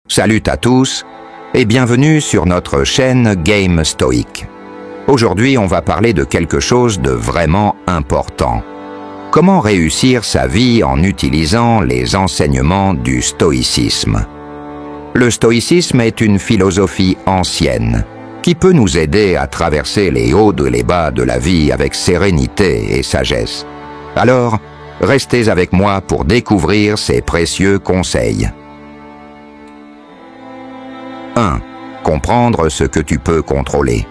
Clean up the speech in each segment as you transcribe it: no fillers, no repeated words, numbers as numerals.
Salut à tous et bienvenue sur notre chaîne Game Stoic. Aujourd'hui, on va parler de quelque chose de vraiment important. Comment réussir sa vie en utilisant les enseignements du stoïcisme. Le stoïcisme est une philosophie ancienne qui peut nous aider à traverser les hauts et les bas de la vie avec sérénité et sagesse. Alors, restez avec moi pour découvrir ces précieux conseils. 1. Comprendre ce que tu peux contrôler.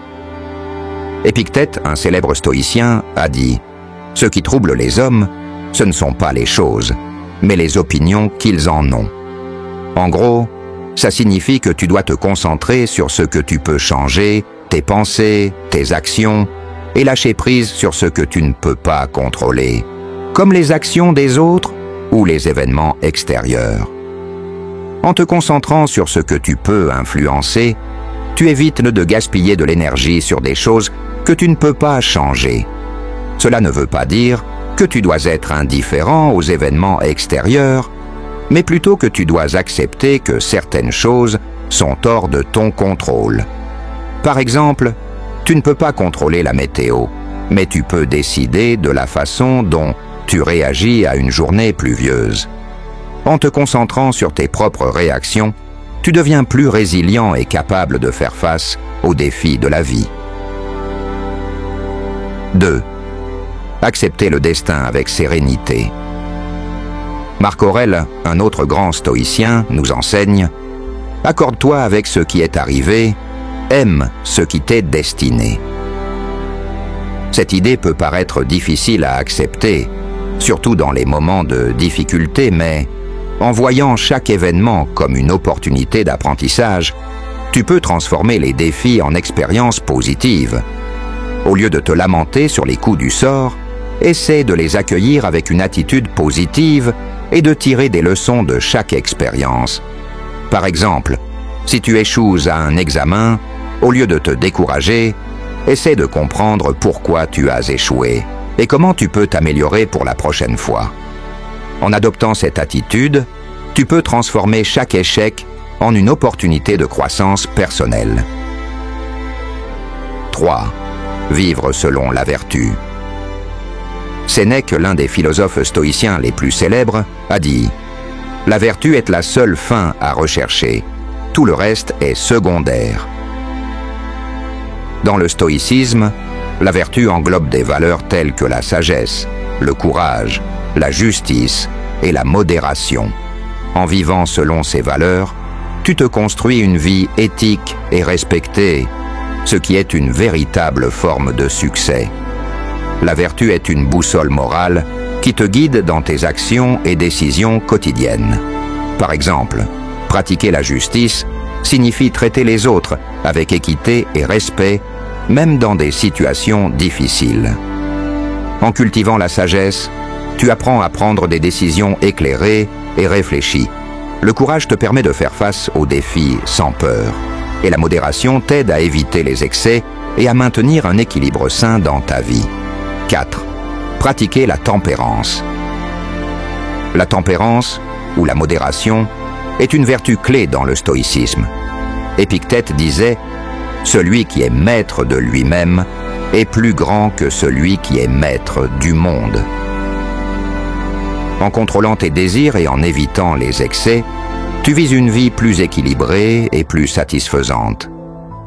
Épictète, un célèbre stoïcien, a dit « Ce qui trouble les hommes, ce ne sont pas les choses, mais les opinions qu'ils en ont. » En gros, ça signifie que tu dois te concentrer sur ce que tu peux changer, tes pensées, tes actions, et lâcher prise sur ce que tu ne peux pas contrôler, comme les actions des autres ou les événements extérieurs. En te concentrant sur ce que tu peux influencer, tu évites de gaspiller de l'énergie sur des choses que tu ne peux pas changer. Cela ne veut pas dire que tu dois être indifférent aux événements extérieurs, mais plutôt que tu dois accepter que certaines choses sont hors de ton contrôle. Par exemple, tu ne peux pas contrôler la météo, mais tu peux décider de la façon dont tu réagis à une journée pluvieuse. En te concentrant sur tes propres réactions, tu deviens plus résilient et capable de faire face aux défis de la vie. 2. Accepter le destin avec sérénité. Marc Aurèle, un autre grand stoïcien, nous enseigne « Accorde-toi avec ce qui est arrivé, aime ce qui t'est destiné. » Cette idée peut paraître difficile à accepter, surtout dans les moments de difficulté, mais en voyant chaque événement comme une opportunité d'apprentissage, tu peux transformer les défis en expériences positives. Au lieu de te lamenter sur les coups du sort, essaie de les accueillir avec une attitude positive et de tirer des leçons de chaque expérience. Par exemple, si tu échoues à un examen, au lieu de te décourager, essaie de comprendre pourquoi tu as échoué et comment tu peux t'améliorer pour la prochaine fois. En adoptant cette attitude, tu peux transformer chaque échec en une opportunité de croissance personnelle. 3. Vivre selon la vertu. Sénèque, l'un des philosophes stoïciens les plus célèbres, a dit « La vertu est la seule fin à rechercher. Tout le reste est secondaire. » Dans le stoïcisme, la vertu englobe des valeurs telles que la sagesse, le courage, la justice et la modération. En vivant selon ces valeurs, tu te construis une vie éthique et respectée, ce qui est une véritable forme de succès. La vertu est une boussole morale qui te guide dans tes actions et décisions quotidiennes. Par exemple, pratiquer la justice signifie traiter les autres avec équité et respect, même dans des situations difficiles. En cultivant la sagesse, tu apprends à prendre des décisions éclairées et réfléchies. Le courage te permet de faire face aux défis sans peur. Et la modération t'aide à éviter les excès et à maintenir un équilibre sain dans ta vie. 4. Pratiquer la tempérance. La tempérance, ou la modération, est une vertu clé dans le stoïcisme. Épictète disait « Celui qui est maître de lui-même est plus grand que celui qui est maître du monde. » En contrôlant tes désirs et en évitant les excès, tu vis une vie plus équilibrée et plus satisfaisante.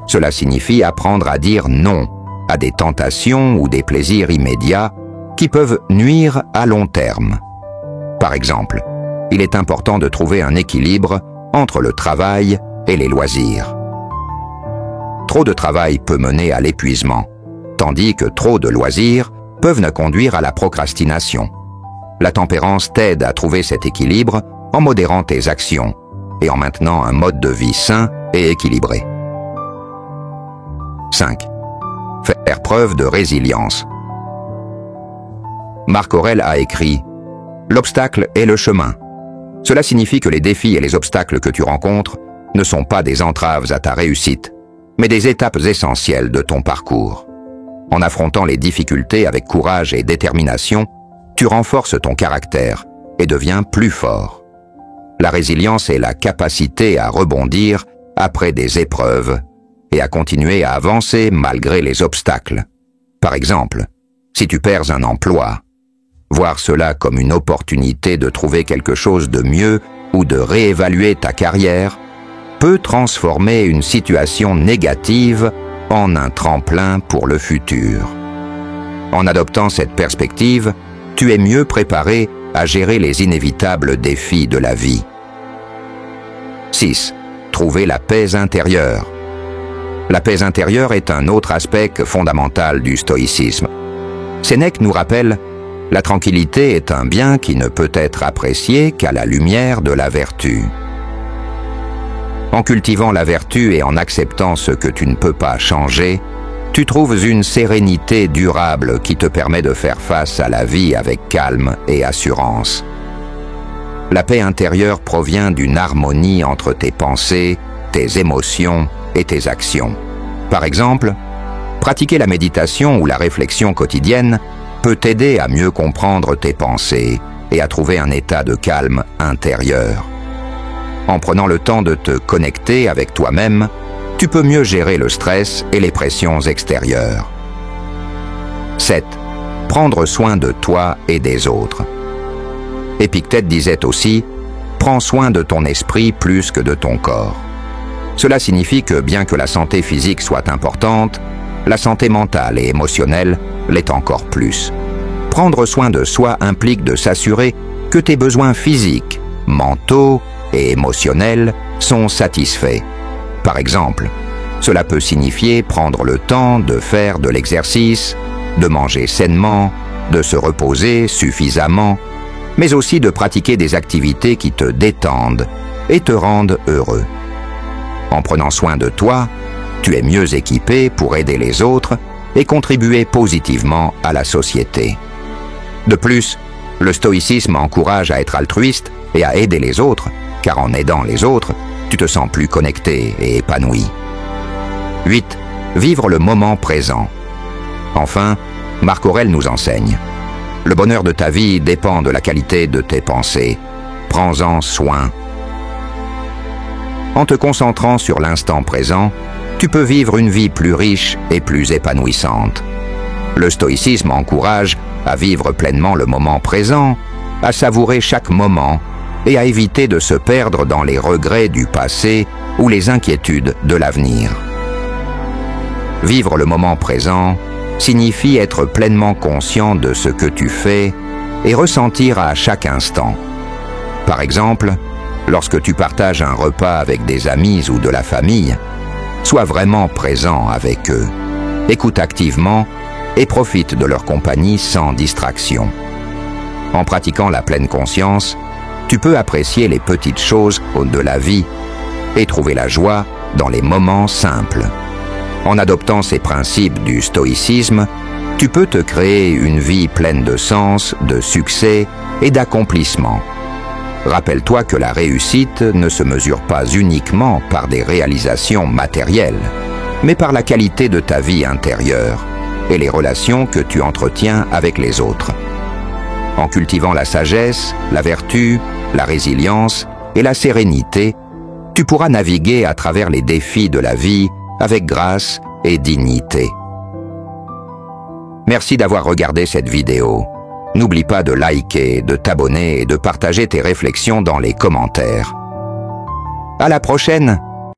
Cela signifie apprendre à dire non à des tentations ou des plaisirs immédiats qui peuvent nuire à long terme. Par exemple, il est important de trouver un équilibre entre le travail et les loisirs. Trop de travail peut mener à l'épuisement, tandis que trop de loisirs peuvent nous conduire à la procrastination. La tempérance t'aide à trouver cet équilibre en modérant tes actions et en maintenant un mode de vie sain et équilibré. 5. Faire preuve de résilience. Marc Aurèle a écrit « L'obstacle est le chemin. Cela signifie que les défis et les obstacles que tu rencontres ne sont pas des entraves à ta réussite, mais des étapes essentielles de ton parcours. En affrontant les difficultés avec courage et détermination, tu renforces ton caractère et deviens plus fort. La résilience est la capacité à rebondir après des épreuves et à continuer à avancer malgré les obstacles. Par exemple, si tu perds un emploi, voir cela comme une opportunité de trouver quelque chose de mieux ou de réévaluer ta carrière peut transformer une situation négative en un tremplin pour le futur. En adoptant cette perspective, tu es mieux préparé à gérer les inévitables défis de la vie. 6. Trouver la paix intérieure. La paix intérieure est un autre aspect fondamental du stoïcisme. Sénèque nous rappelle « La tranquillité est un bien qui ne peut être apprécié qu'à la lumière de la vertu ». En cultivant la vertu et en acceptant ce que tu ne peux pas changer, tu trouves une sérénité durable qui te permet de faire face à la vie avec calme et assurance. La paix intérieure provient d'une harmonie entre tes pensées, tes émotions et tes actions. Par exemple, pratiquer la méditation ou la réflexion quotidienne peut t'aider à mieux comprendre tes pensées et à trouver un état de calme intérieur. En prenant le temps de te connecter avec toi-même, tu peux mieux gérer le stress et les pressions extérieures. 7. Prendre soin de toi et des autres. Épictète disait aussi « Prends soin de ton esprit plus que de ton corps ». Cela signifie que bien que la santé physique soit importante, la santé mentale et émotionnelle l'est encore plus. Prendre soin de soi implique de s'assurer que tes besoins physiques, mentaux et émotionnels sont satisfaits. Par exemple, cela peut signifier prendre le temps de faire de l'exercice, de manger sainement, de se reposer suffisamment, mais aussi de pratiquer des activités qui te détendent et te rendent heureux. En prenant soin de toi, tu es mieux équipé pour aider les autres et contribuer positivement à la société. De plus, le stoïcisme encourage à être altruiste et à aider les autres, car en aidant les autres, tu te sens plus connecté et épanoui. 8. Vivre le moment présent. Enfin, Marc Aurèle nous enseigne. Le bonheur de ta vie dépend de la qualité de tes pensées. Prends-en soin. En te concentrant sur l'instant présent, tu peux vivre une vie plus riche et plus épanouissante. Le stoïcisme encourage à vivre pleinement le moment présent, à savourer chaque moment et à éviter de se perdre dans les regrets du passé ou les inquiétudes de l'avenir. Vivre le moment présent signifie être pleinement conscient de ce que tu fais et ressentir à chaque instant. Par exemple, lorsque tu partages un repas avec des amis ou de la famille, sois vraiment présent avec eux, écoute activement et profite de leur compagnie sans distraction. En pratiquant la pleine conscience, tu peux apprécier les petites choses de la vie et trouver la joie dans les moments simples. En adoptant ces principes du stoïcisme, tu peux te créer une vie pleine de sens, de succès et d'accomplissement. Rappelle-toi que la réussite ne se mesure pas uniquement par des réalisations matérielles, mais par la qualité de ta vie intérieure et les relations que tu entretiens avec les autres. En cultivant la sagesse, la vertu, la résilience et la sérénité, tu pourras naviguer à travers les défis de la vie avec grâce et dignité. Merci d'avoir regardé cette vidéo. N'oublie pas de liker, de t'abonner et de partager tes réflexions dans les commentaires. À la prochaine!